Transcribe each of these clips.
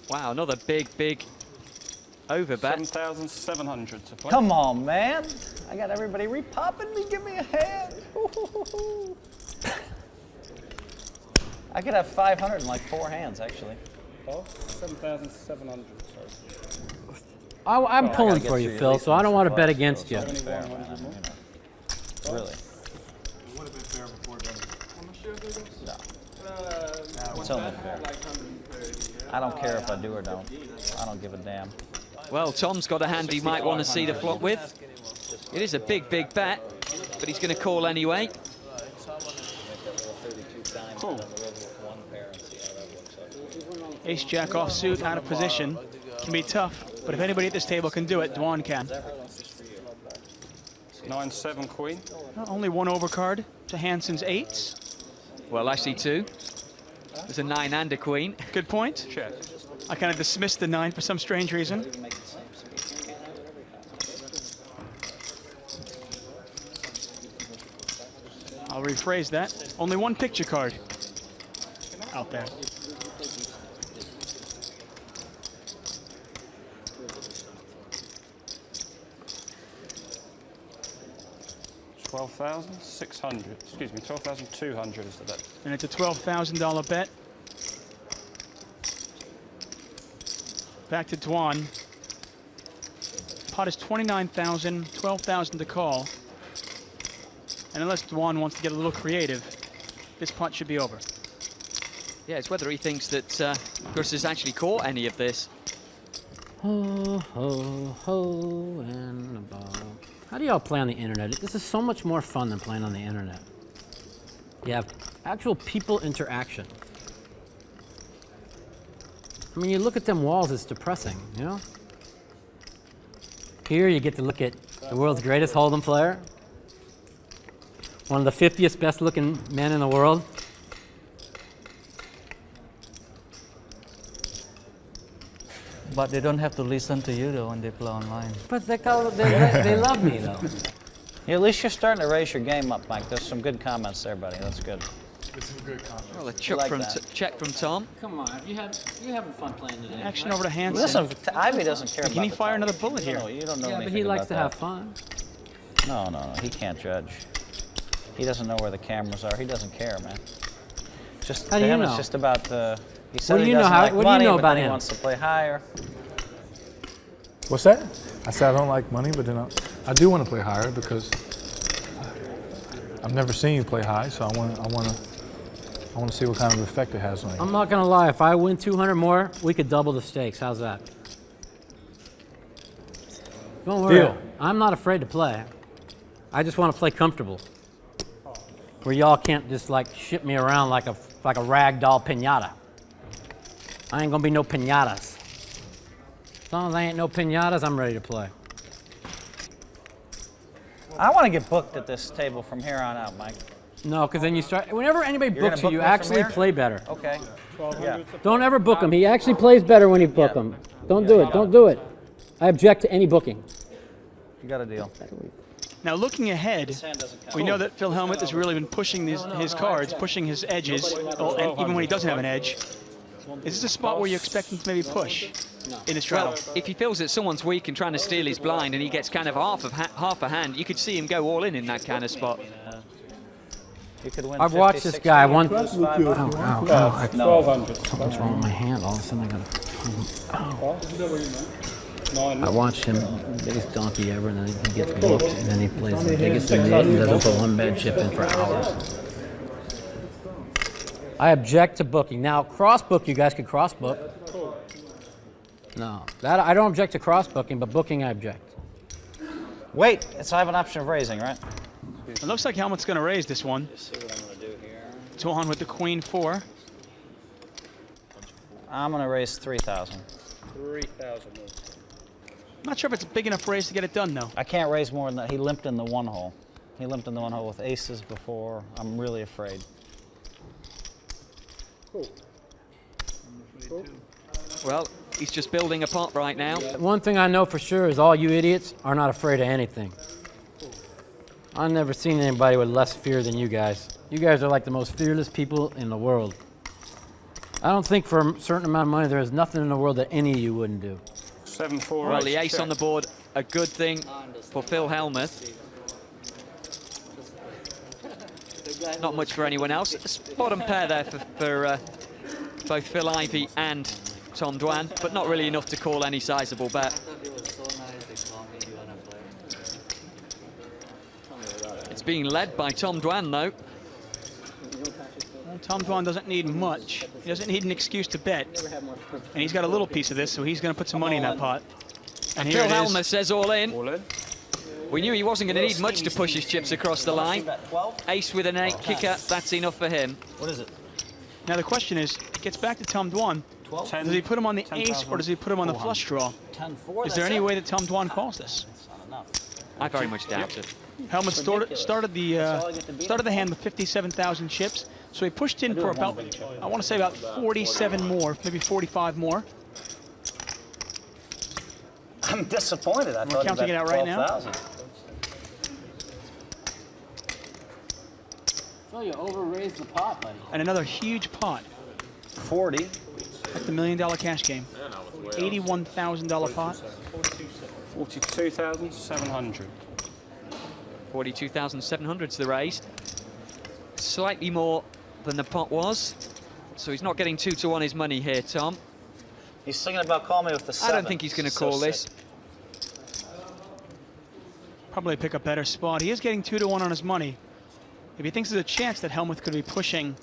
Wow, another big over bet. 7,700 to play. Come on, man. I got everybody repopping me. Give me a hand. I could have 500 in like 4 hands, actually. Oh, 7,700. I'm pulling for you, Phil, so I don't want to bet against you. Fair, man. Really. It would have been fair before then. No. It's only fair. I don't care if I do or don't. I don't give a damn. Well, Tom's got a hand he might want to see the flop with. It is a big bet, but he's going to call anyway. Cool. Ace-Jack offsuit, out of position. Can be tough, but if anybody at this table can do it, Dwan can. 9-7 queen. Only one overcard to Hansen's 8s. Well, actually 2. There's a 9 and a queen. Good point. Check. I kind of dismissed the 9 for some strange reason. I'll rephrase that. Only one picture card out there. 12,600. Excuse me, 12,200 is the bet. And it's a $12,000 bet. Back to Dwan. Pot is 29,000, 12,000 to call. And unless Dwan wants to get a little creative, this pot should be over. Yeah, it's whether he thinks that Gus has actually caught any of this. Ho, ho, ho, and a ball. How do y'all play on the internet? This is so much more fun than playing on the internet. You have actual people interaction. I mean, you look at them walls, it's depressing, you know? Here you get to look at the world's greatest Hold'em player, one of the 50th best looking men in the world. But they don't have to listen to you though when they play online. But they love me though. Yeah, at least you're starting to raise your game up, Mike. There's some good comments there, buddy. That's good. It's some good comments. Well, a check from Tom. Come on, you're having fun playing today. Action over to Hansen. Listen, Ivy doesn't care about Can he the fire time. another bullet here? You don't know Yeah, anything but he likes about to that. have fun. No, he can't judge. He doesn't know where the cameras are. He doesn't care, man. Just How to do you him, know? it's just about he said What do he you know doesn't how- like what do you money, know but about then he him? wants to play higher. What's that? I said I don't like money, but then I do want to play higher because I've never seen you play high, so I want to see what kind of effect it has on you. I'm not gonna lie, if I win 200 more, we could double the stakes. How's that? Don't worry. Deal. I'm not afraid to play. I just want to play comfortable. Where y'all can't just like ship me around like a rag doll piñata. I ain't gonna be no piñatas. As long as I ain't no piñatas, I'm ready to play. I want to get booked at this table from here on out, Mike. No, because then you start. Whenever anybody You're books gonna you, book you me from actually here? play better. Okay. Yeah. Don't ever book him. He actually plays better when you book him. Don't do it. Don't do it. I object to any booking. You got a deal. Now looking ahead, we know that Phil Hellmuth has really been pushing his cards, pushing his edges, and even when he doesn't have an edge. Is this a spot where you expect him to maybe push in his straddle? Well, if he feels that someone's weak and trying to steal his blind and he gets kind of half a hand, you could see him go all in that kind of spot. You could win I've watched 50, this guy 60, one. 500. Something's wrong with my hand. All of a sudden I watched him, biggest donkey ever, and then he gets booked, and then he plays the biggest in it and doesn't put one bad chip in for hours. I object to booking. Now, cross book, you guys could cross book. No, that I don't object to cross booking, but booking I object. Wait, I have an option of raising, right? It looks like Hellmuth's going to raise this one. Dwan with the queen 4. I'm going to raise 3,000. 3,000. Not sure if it's a big enough raise to get it done, though. I can't raise more than that. He limped in the one hole. He limped in the one hole with aces before. I'm really afraid. Well, he's just building a pot right now. One thing I know for sure is all you idiots are not afraid of anything. I've never seen anybody with less fear than you guys. You guys are like the most fearless people in the world. I don't think for a certain amount of money there is nothing in the world that any of you wouldn't do. 7-4. Well, the ace check. on the board, a good thing for Phil Hellmuth. Not much for anyone else. A bottom pair there for both Phil Ivey and Tom Dwan, but not really enough to call any sizable bet. It's being led by Tom Dwan, though. Well, Tom Dwan doesn't need much. He doesn't need an excuse to bet. And he's got a little piece of this, so he's going to put some money in that pot. And here Phil it is. Hellmuth says all in. All in. We knew he wasn't going to need much to push his chips across the line. Ace with an 8 kicker, that's enough for him. What is it? Now the question is, it gets back to Tom Dwan. 12? Does he put him on the ace or does he put him on the flush draw? 10-4. Is there any way that Tom Dwan calls this? That's not enough. I very much doubt it. Hellmuth started the hand with 57,000 chips, so he pushed in for about, I want to say about 47 more, maybe 45 more. I'm disappointed. I thought counting it out right now. 12,000. So you over-raised the pot, buddy. And another huge pot 40. at the $1 million cash game. $81,000 pot. 42,700. 42,700 is the raise. Slightly more than the pot was. So he's not getting 2 to 1 his money here, Tom. He's thinking about calling me with the 7. I don't think he's going to call this. Probably pick a better spot. He is getting 2 to 1 on his money. If he thinks there's a chance that Hellmuth could be pushing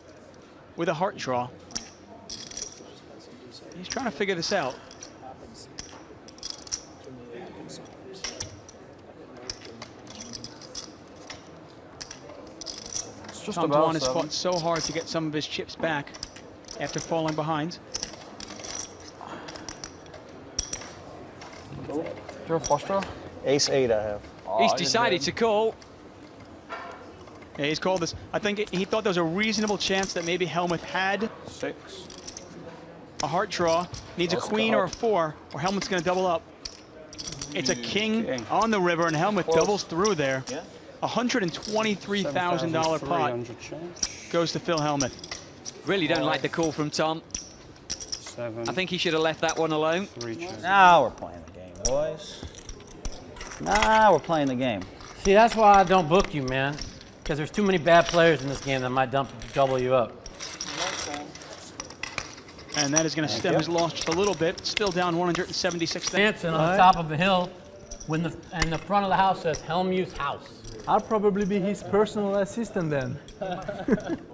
with a heart draw, he's trying to figure this out. Tom Dwan has fought so hard to get some of his chips back after falling behind. Your flush draw? Ace 8 I have. He's decided to call. Yeah, he's called this. I think he thought there was a reasonable chance that maybe Hellmuth had 6. a heart draw, needs a queen or a 4, or Hellmuth's going to double up. It's a king on the river, and Hellmuth doubles through there. Yeah. $123,000 pot goes to Phil Hellmuth. Really don't like the call from Tom. 7. I think he should have left that one alone. 3 check. Now we're playing the game, boys. Now we're playing the game. See, that's why I don't book you, man. Because there's too many bad players in this game that might double you up. And that is going to stem his loss just a little bit. Still down 176,000. Dancing on the top of a hill when the front of the house says Hellmuth's house. I'll probably be his personal assistant then.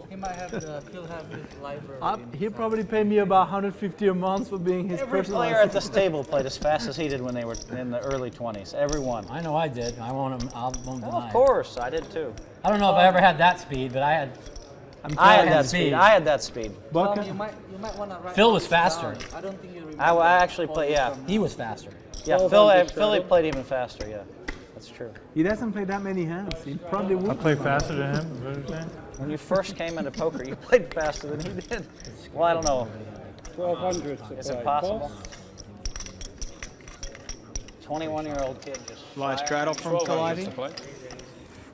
He might have still have his library. He'll probably pay me about $150 a month for being his Every personal player at assistant. this table played as fast as he did when they were in the early 20s. Everyone. I know I did. I won't deny Of it. course, I did too. I don't know if I ever had that speed, but I had that speed. I had that speed. Bucket. You might want to write Phil was this faster. down. I don't think you remember. I actually played, yeah. He was faster. Yeah, Philly played even faster, yeah. That's true. He doesn't play that many hands. He probably I would. play faster than him. Is what you're saying? When you first came into poker, you played faster than he did. Well, I don't know. 1,200. Is it possible? 21-year-old kid just Live straddle from Phil Ivey.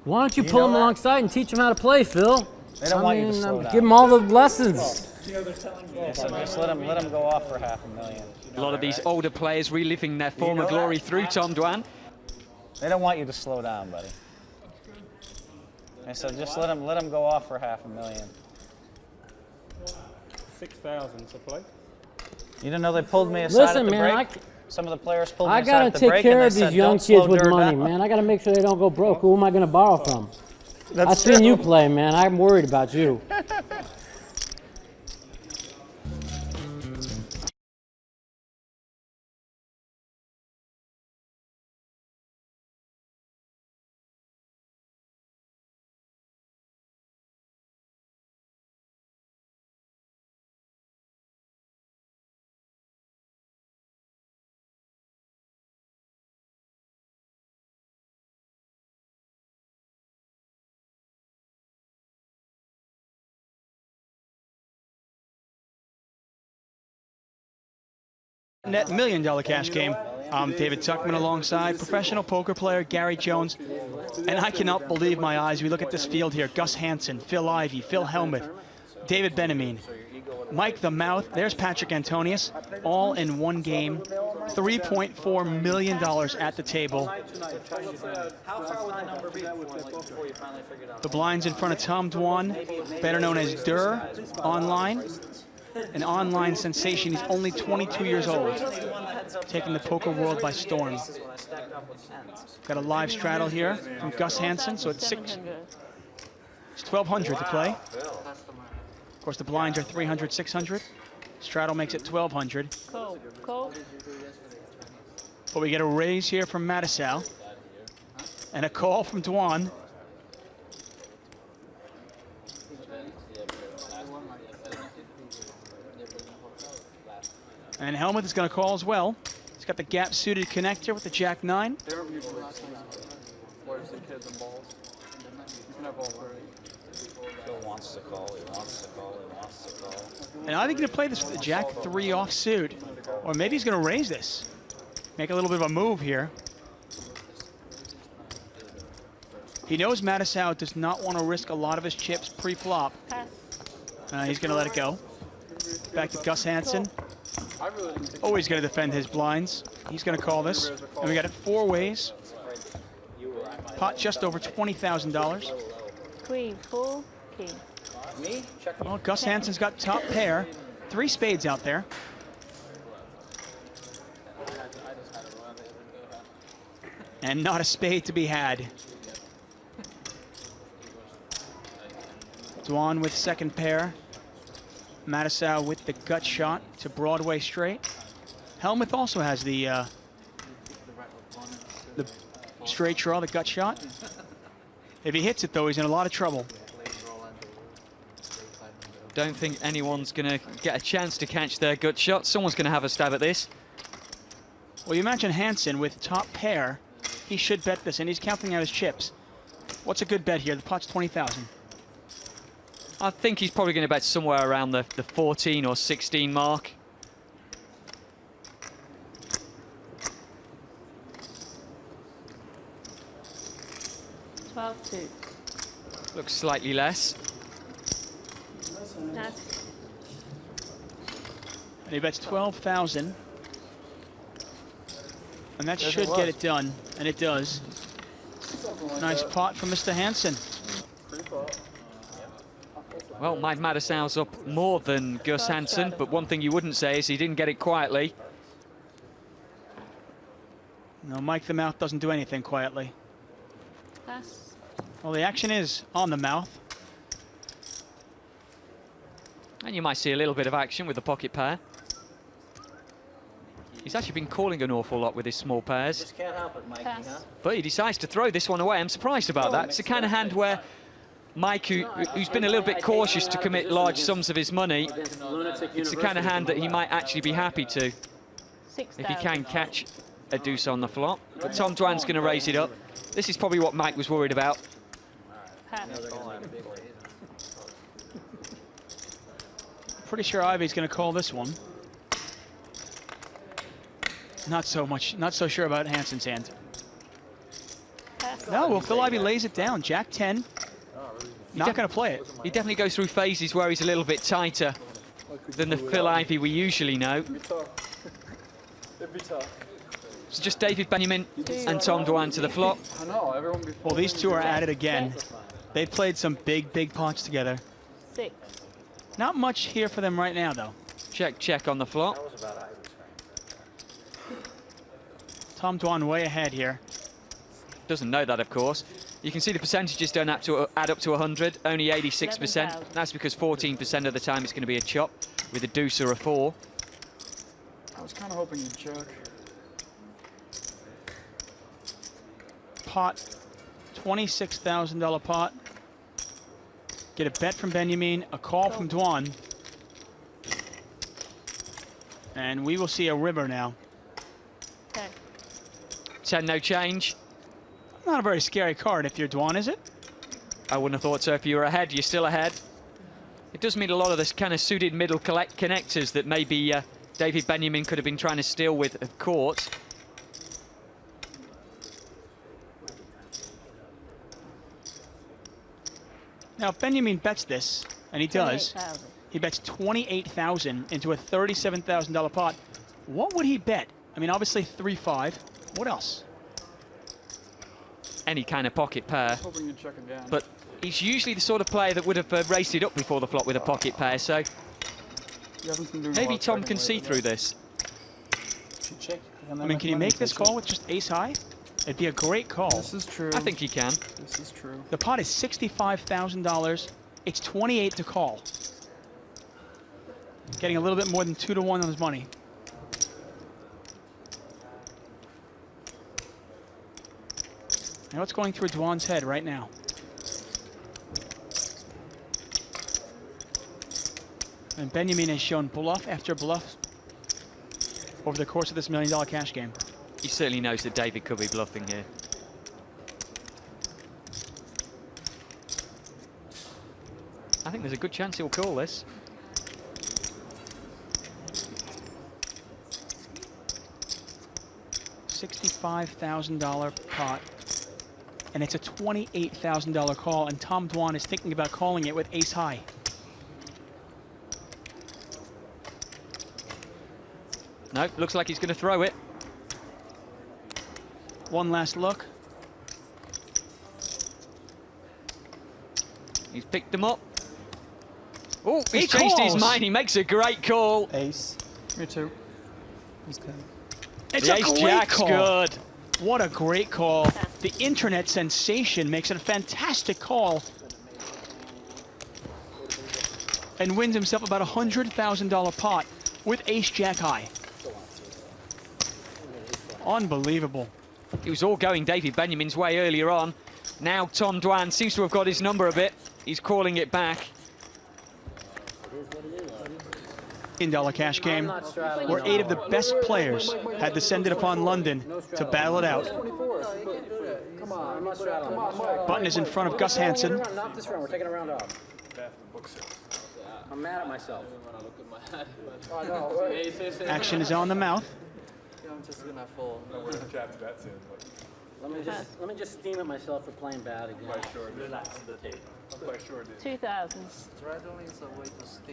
Why don't you You pull know him that? alongside and teach him how to play, Phil? They don't want you to slow down. Give him all the lessons. Yeah, so just let him go off for $500,000. A lot of these older players reliving their former glory through Tom Dwan. They don't want you to slow down, buddy. And so just let him go off for $500,000. 6,000 to play. You didn't know they pulled me aside Listen, at the man, break? Some of the players pulled me I aside gotta at the take break care and of they these said, young "Don't slow kids with Dirt money, down." man. I gotta make sure they don't go broke. Who am I gonna borrow from? I've seen you play, man. I'm worried about you. Net $1 million cash game. I'm David Tuckman alongside professional poker player Gary Jones. And I cannot believe my eyes. We look at this field here. Gus Hansen, Phil Ivey, Phil Hellmuth, David Benjamin, Mike the Mouth, there's Patrick Antonius, all in one game. $3.4 million at the table. The blinds in front of Tom Dwan, better known as Durr, online. An online sensation. He's only 22 years old, taking the poker world by storm. Got a live straddle here from Gus Hansen, so it's 1,200 to play. Of course, the blinds are 300, 600. Straddle makes it 1,200. But we get a raise here from Mattisau and a call from Dwan. And Helmuth is going to call as well. He's got the gap-suited connector with the Jack-9. And either going to play this with the Jack-3 offsuit, or maybe he's going to raise this. Make a little bit of a move here. He knows Mattisau does not want to risk a lot of his chips pre-flop. He's going to let it go. Back to Gus Hansen. Always going to defend his blinds. He's going to call this. And we got it 4 ways. Pot just over $20,000. Queen, 4, king. Well, Gus Hansen's got top pair. 3 spades out there. And not a spade to be had. Dwan with second pair. Mattisau with the gut shot to Broadway straight. Helmuth also has the straight draw, the gut shot. If he hits it, though, he's in a lot of trouble. Don't think anyone's going to get a chance to catch their gut shot. Someone's going to have a stab at this. Well, you imagine Hansen with top pair. He should bet this, and he's counting out his chips. What's a good bet here? The pot's 20,000. I think he's probably going to bet somewhere around the 14 or 16 mark. $12,200. Looks slightly less. Nice. And he bets 12,000. And that should get it done, and it does. Nice pot from Mr. Hansen. Well, Mike Mattisau's up more than Gus Hansen, but one thing you wouldn't say is he didn't get it quietly. No, Mike the Mouth doesn't do anything quietly. Pass. Well, the action is on the mouth. And you might see a little bit of action with the pocket pair. He's actually been calling an awful lot with his small pairs. Just can't help it, Mikey, huh? But he decides to throw this one away. I'm surprised about that. It's the kind of hand where Mike, who's been a little bit cautious to commit large sums of his money, it's the kind of hand that he might actually be happy to if he can catch a deuce on the flop. But Tom Dwan's going to raise it up. This is probably what Mike was worried about. Pretty sure Ivy's going to call this one. Not so sure about Hansen's hand. No, well, Phil Ivey lays it down. Jack 10. Not going to play it. He definitely goes through phases where he's a little bit tighter than the Phil Ivey we usually know. It's just David Benjamin and Tom Dwan to the flop. Well, these two are at it again. They've played some big pots together. 6. Not much here for them right now, though. Check on the flop. Tom Dwan way ahead here. Doesn't know that, of course. You can see the percentages don't add up to 100, only 86%. That's because 14% of the time it's going to be a chop with a deuce or a 4. I was kind of hoping you'd jerk. Pot, $26,000 pot. Get a bet from Benjamin, a call from Dwan. And we will see a river now. 10, no change. Not a very scary card if you're Dwan, is it? I wouldn't have thought so. If you were ahead, you're still ahead. It does mean a lot of this kind of suited middle connectors that maybe David Benjamin could have been trying to steal with have caught. Now, if Benjamin bets this, And he does. 28,000. He bets 28,000 into a $37,000 pot. What would he bet? I mean, obviously 3-5. What else? Any kind of pocket pair. Hoping you'd check again. But he's usually the sort of player that would have raced it up before the flop with a pocket pair, so maybe Tom can see through this. I mean, can you make this call with just ace high? It'd be a great call. This is true. I think he can. This is true. The pot is $65,000. It's 28 to call. Getting a little bit more than 2 to 1 on his money. Now what's going through Dwan's head right now? And Benjamin has shown bluff after bluff over the course of this $1 million cash game. He certainly knows that David could be bluffing here. I think there's a good chance he'll call this. $65,000 pot, and it's a $28,000 call, and Tom Dwan is thinking about calling it with ace high. No, looks like he's going to throw it. One last look. He's picked them up. Oh, He he's changed his calls. mind. He makes a great call. Ace. Me too. He's 10. It's The a ace great jack's call. good. What a great call. The internet sensation makes it a fantastic call and wins himself about a $100,000 pot with ace jack high. Unbelievable. It was all going David Benjamin's way earlier on. Now Tom Dwan seems to have got his number a bit. He's calling it back. $1 cash game where 8 of the best players had descended upon London to battle it out. Button is in front of Gus Hansen. Not this round. We're taking a round off. I'm mad at myself. Action is on the mouth. Let me just steam at myself for playing bad again. 2,000.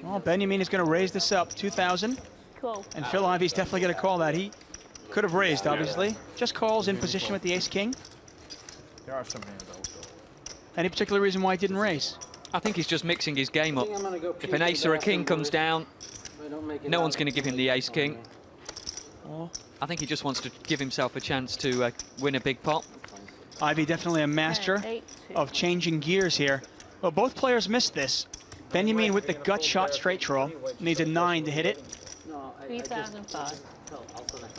Well, Benjamin is going to raise this up, 2,000. Cool. And Phil Ivey's definitely going to call that. He could have raised, obviously. Just calls in position with the ace-king. There are some hands that will Any particular reason why he didn't raise? I think he's just mixing his game up. If an ace or a king comes down, no one's going to give him the ace-king. I think he just wants to give himself a chance to win a big pot. Ivey definitely a master of changing gears here. Well, both players missed this. Benjamin with the gut shot straight draw. Needs a 9 to hit it. 3,005.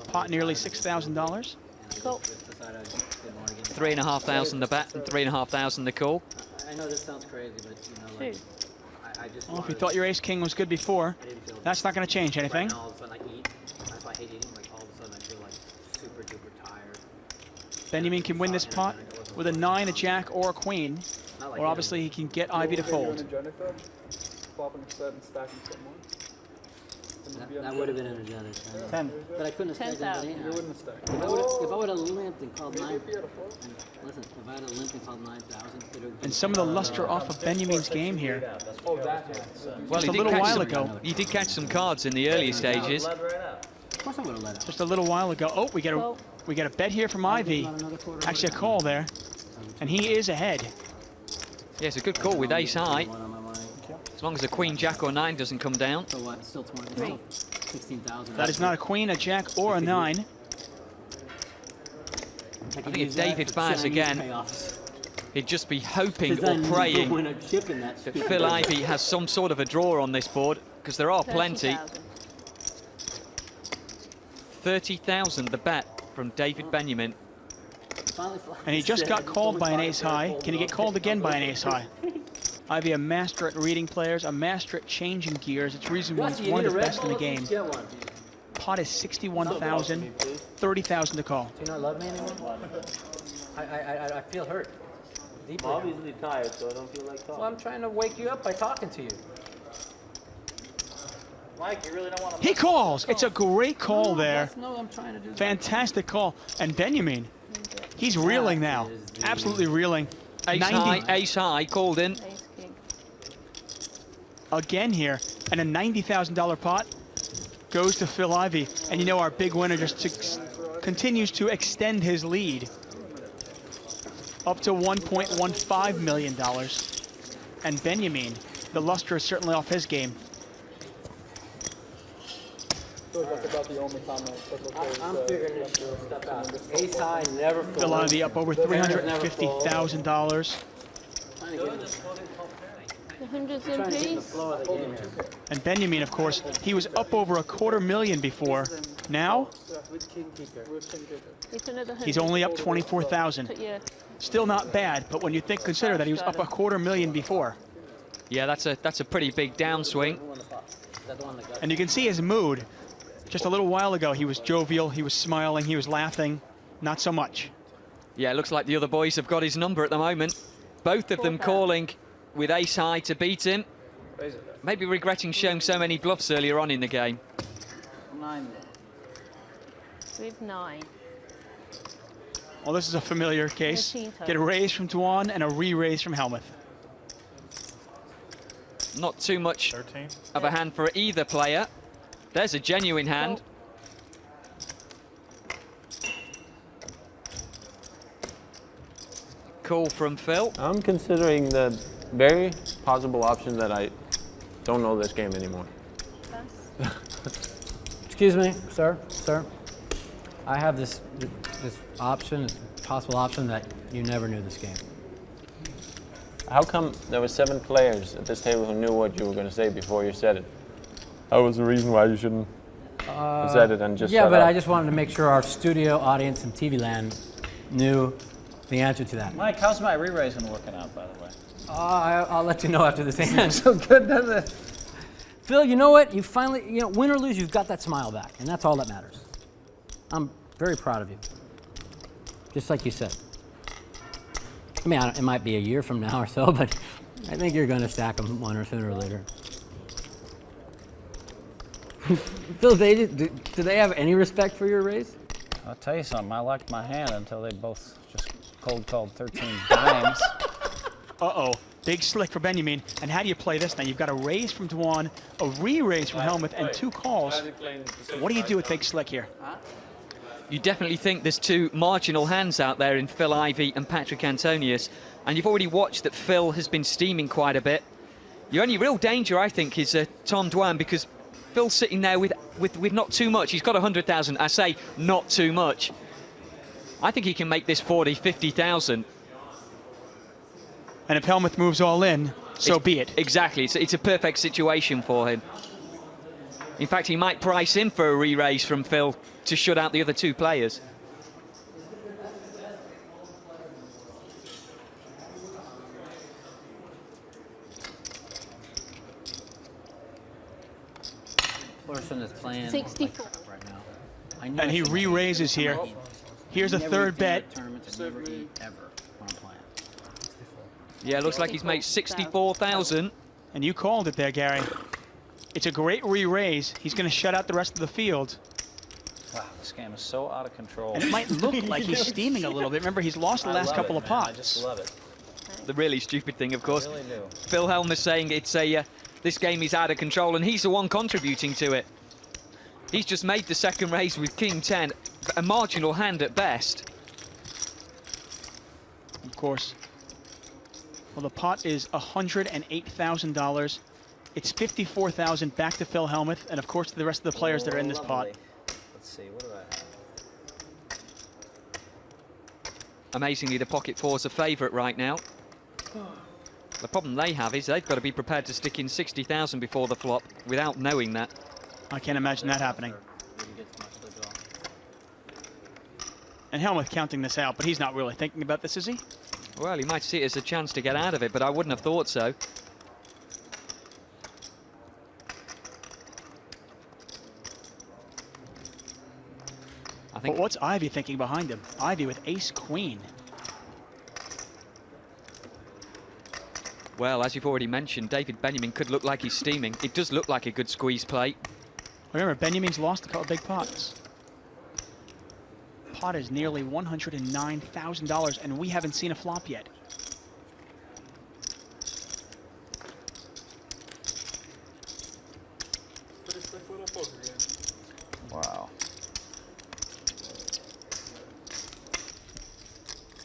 Pot nearly $6,000. Cool. 3,500 the bet and 3,500 the call. I know this sounds crazy, but you know, like, I just. Well, if you thought your ace-king was good before, that's not going to change anything. All of a sudden, I eat. If I hate eating, like all of a sudden, I feel like super duper tired. Benjamin can win this pot with a 9, a jack, or a queen. Or obviously he can get Ivey to fold. That would have been energetic. 10. But I couldn't have stacked 10,000. If I would have limped and called 9, listen, if I had limped and called 9,000, And some of the luster off of Benjamin's game here. Well, Just a little while ago. He did catch some cards in the earlier stages. Of course I would have let out. Just a little while ago. Oh, we get a bet here from Ivey. Actually a call there. And he is ahead. Yeah, it's a good call with ace high. As long as a queen, jack, or 9 doesn't come down. So what? Still 20. Still 16,000. That is not a queen, a jack, or a 9. I think if David fires again, he'd just be hoping or praying that Phil Ivey has some sort of a draw on this board, because there are plenty. 30,000 the bet from David Benjamin. And he just got called by an ace high. Can he get called again by an ace high? Ivey, a master at reading players, a master at changing gears. It's reason why he's one of the best in the game. Pot is 61,000, 30,000 to call. Do you not love me anymore? I feel hurt. Deeply. I'm obviously tired, so I don't feel like talking. Well, I'm trying to wake you up by talking to you. Mike, you really don't want to... He calls. It's a great call there. No, I'm trying to do Fantastic call. And Benjamin, he's reeling now. Absolutely reeling. Ace high, called in. Ace-king. again here. And a $90,000 pot goes to Phil Ivey. And you know our big winner just continues to extend his lead up to $1.15 million. And Benjamin, the luster is certainly off his game. I'm figuring this will step out. Ace high never Phil Ivey up over $350,000. The hundreds in piece. And Benjamin, of course, he was up over $250,000 before. Now, It's another he's 100. only up 24,000. Yeah. Still not bad, but when you consider that he was up $250,000 before. Yeah, that's a pretty big downswing. And you can see his mood. Just a little while ago, he was jovial, he was smiling, he was laughing. Not so much. Yeah, it looks like the other boys have got his number at the moment. Both of them calling with ace high to beat him. Maybe regretting showing so many bluffs earlier on in the game. 9. With 9. Well, this is a familiar case. 13 Get a raise from Tuan and a re-raise from Helmuth. Not too much 13. of a hand for either player. There's a genuine hand. Call from Phil. I'm considering the very possible option that I don't know this game anymore. Excuse me, sir. I have this option, this possible option that you never knew this game. How come there were 7 players at this table who knew what you were going to say before you said it? That was the reason why you shouldn't have said it and just Yeah, shut but up. I just wanted to make sure our studio audience in TV land knew the answer to that. Mike, how's my re-raising working out, by the way? I'll let you know after this hand. So good, doesn't it? Phil, you know what? You finally, win or lose, you've got that smile back, and that's all that matters. I'm very proud of you. Just like you said. I mean, it might be a year from now or so, but I think you're going to stack them one or sooner or later. Phil, do they have any respect for your raise? I'll tell you something, I liked my hand until they both just cold called 13 dimes. Uh-oh, big slick for Benjamin. And how do you play this now? You've got a raise from Tuan, a re-raise from Helmuth, and 2 calls. What do you do with big slick here? You definitely think there's 2 marginal hands out there in Phil Ivey and Patrick Antonius, and you've already watched that Phil has been steaming quite a bit. Your only real danger, I think, is Tom Dwan, because Phil's sitting there with not too much. He's got 100,000. I say not too much. I think he can make this 40, 50,000. And if Helmuth moves all in, so be it. Exactly. It's a perfect situation for him. In fact, he might price in for a re-raise from Phil to shut out the other 2 players. Person that's playing 64. right now. I know And he re-raises here. Here's a third bet. Yeah, looks like he's made 64,000. And you called it there, Gary. It's a great re-raise. He's going to shut out the rest of the field. Wow, this game is so out of control. And it might look like he's steaming a little bit. Remember, he's lost the last couple of pots. I just love it. The really stupid thing, of course. I really do. Phil Helmuth saying it's this game is out of control, and he's the one contributing to it. He's just made the second raise with King 10, a marginal hand at best. Of course. Well, the pot is $108,000. It's $54,000 back to Phil Helmuth, and of course to the rest of the players that are in this pot. Let's see, what do I have? Amazingly, the pocket 4's a favourite right now. The problem they have is they've got to be prepared to stick in 60,000 before the flop without knowing that. I can't imagine that happening. And Helmuth counting this out, but he's not really thinking about this, is he? Well, he might see it as a chance to get out of it, but I wouldn't have thought so. But what's Ivy thinking behind him? Ivy with ace-queen. Well, as you've already mentioned, David Benjamin could look like he's steaming. It does look like a good squeeze play. Remember, Benjamin's lost a couple big pots. Pot is nearly $109,000, and we haven't seen a flop yet. Wow.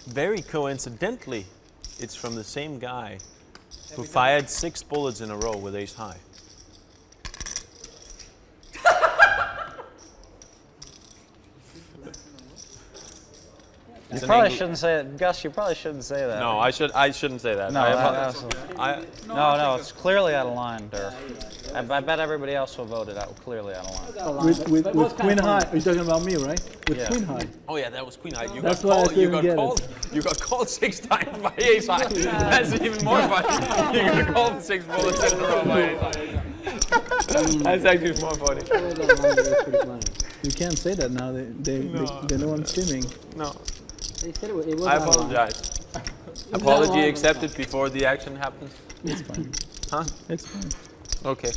Very coincidentally, it's from the same guy who fired 6 bullets in a row with ace high. You probably shouldn't say it, Gus. You probably shouldn't say that. No, I shouldn't say that. No, I no, it's clearly out of line, there. I bet everybody else who voted out clearly out of line. With queen high, you're talking about me, right? With queen high. Oh yeah, that was queen high. You That's got why I called. You couldn't got get called. You got called 6 times by ace high. That's even more funny. You got called 6 bullets in a row by ace high. That's actually more funny. You can't say that now. They know I'm streaming. No. They said it was I apologize. Apology accepted before the action happens. It's fine. Huh? It's fine. Okay.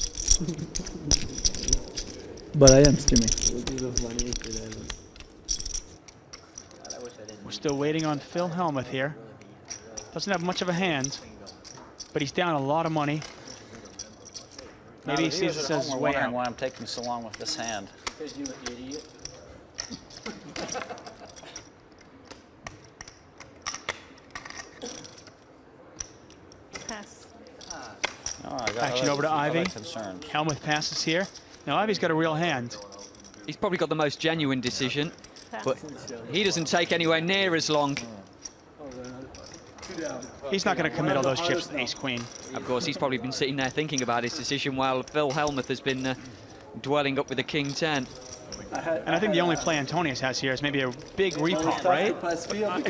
But I am streaming. We're still waiting on Phil Hellmuth here. Doesn't have much of a hand, but he's down a lot of money. Maybe he sees this as his way out. Why I'm taking so long with this hand. Because you an idiot. Pass. Oh, I got Action over to Ivy. Concerns. Hellmuth passes here. Now Ivy's got a real hand. He's probably got the most genuine decision, but he doesn't take anywhere near as long. He's not going to commit all those chips to ace-queen. Of course, he's probably been sitting there thinking about his decision while Phil Hellmuth has been dwelling up with the king 10. And I think the only play Antonius has here is maybe a big repop, right?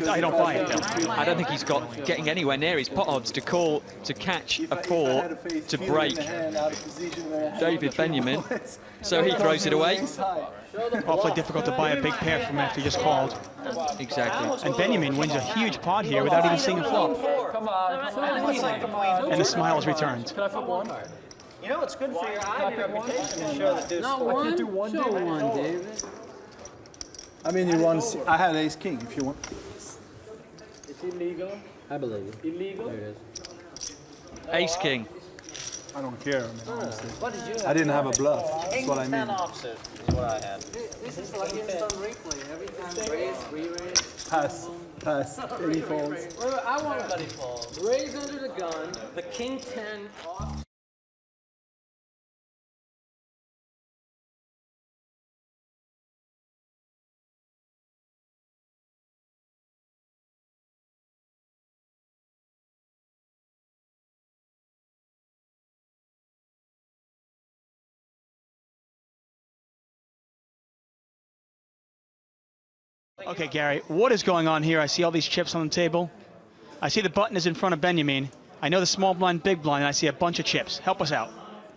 I don't buy it, though. I don't think he's got getting anywhere near his pot odds to call, to catch a 4, to break David Benjamin. So he throws it away. Awfully difficult to buy a big pair from after he just called. Exactly. And Benjamin wins a huge pot here without even seeing a flop. And the smile is returned. You know what's good for your eye reputation to show that there's I do one, David. I mean, you want? I had ace king. If you want. It's illegal. I believe it. Illegal. There it is. Ace king. I don't care. I mean, honestly. What did you have? I didn't have a bluff. That's what I mean. 10 offset is what I had. This is like instant replay. Every time raise, re-raise. Pass. Pass. Any folds. Wait, I want everybody falls. Raise under the gun. The king 10 off. Okay, Gary, what is going on here? I see all these chips on the table. I see the button is in front of Benjamin. I know the small blind, big blind, and I see a bunch of chips. Help us out.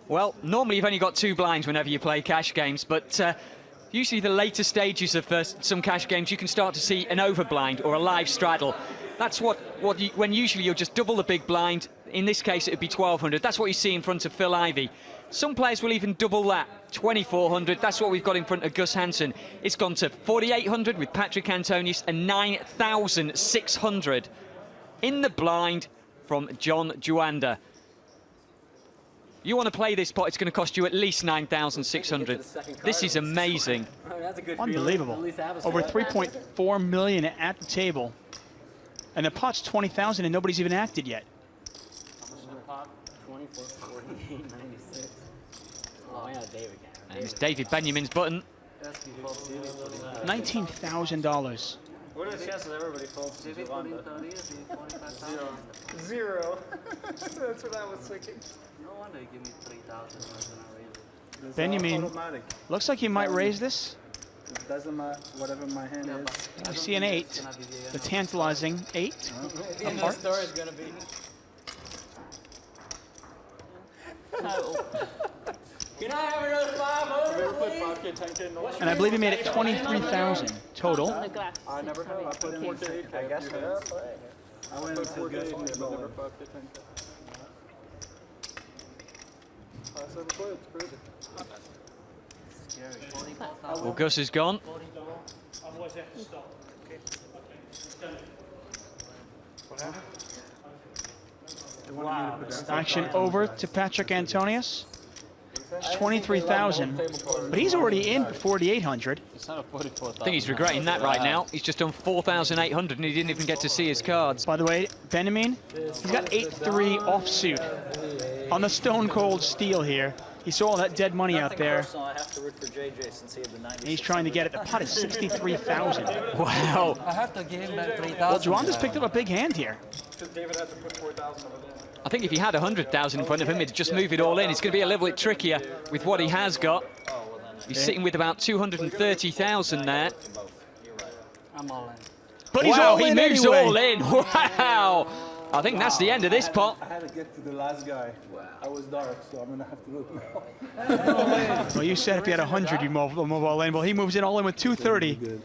Well, normally you've only got 2 blinds whenever you play cash games, but usually the later stages of some cash games you can start to see an overblind or a live straddle. That's when usually you'll just double the big blind. In this case, it'd be 1,200. That's what you see in front of Phil Ivey. Some players will even double that, 2,400. That's what we've got in front of Gus Hansen. It's gone to 4,800 with Patrick Antonius and 9,600 in the blind from John Juanda. You want to play this pot, it's going to cost you at least 9,600. This is amazing. Unbelievable. Over 3.4 million at the table. And the pot's 20,000 and nobody's even acted yet. 24, 48, 96. Oh, yeah, David. And it's David Benjamin's button. $19,000. What are the chances everybody folds to Juanda? 0. That's what I was thinking. No wonder you give me 3,000 when I raise it. Benjamin looks like he might raise this. It doesn't matter. Whatever my hand is. I see an 8. The tantalizing 8. And the story is going to be. Can I have another 5 over, please? And I believe he made it 23,000 total. The glass. I never have. I put in 4K. I guess so. I went until Gus on the ball. Well, Gus is gone. Action over to Patrick Antonius. 23,000. But he's already in for 4,800. It's not a 44,000. I think he's regretting that right now. He's just done 4,800 and he didn't even get to see his cards. By the way, Benjamin, he's got 8-3 offsuit on the stone cold steel here. He saw all that dead money out there. I have to root for JJ since he had the 90. And he's trying to get it. The pot is 63,000. Wow. I have to give him back 3,000. Well, Juan just picked up a big hand here. I think if he had 100,000 in front of him, he'd just move it all in. It's going to be a little bit trickier with what he has got. He's sitting with about 230,000 there. I'm all in. But he's wow, all he in moves anyway. all in. Wow. I think that's the end of this pot. I had to get to the last guy. I was dark, so I'm gonna have to look now. Well, you said if he had 100, you'd move all in. Well, he moves in all in with 230.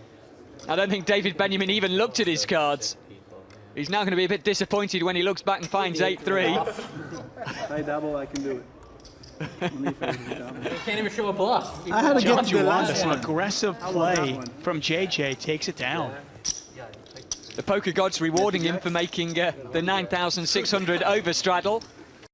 I don't think David Benjamin even looked at his cards. He's now going to be a bit disappointed when he looks back and finds 8-3. I double, I can do it. Can't even show a bluff. I had to get to the Juan, last some one. aggressive play from JJ takes it down. The poker gods rewarding him for making the 9,600 over straddle.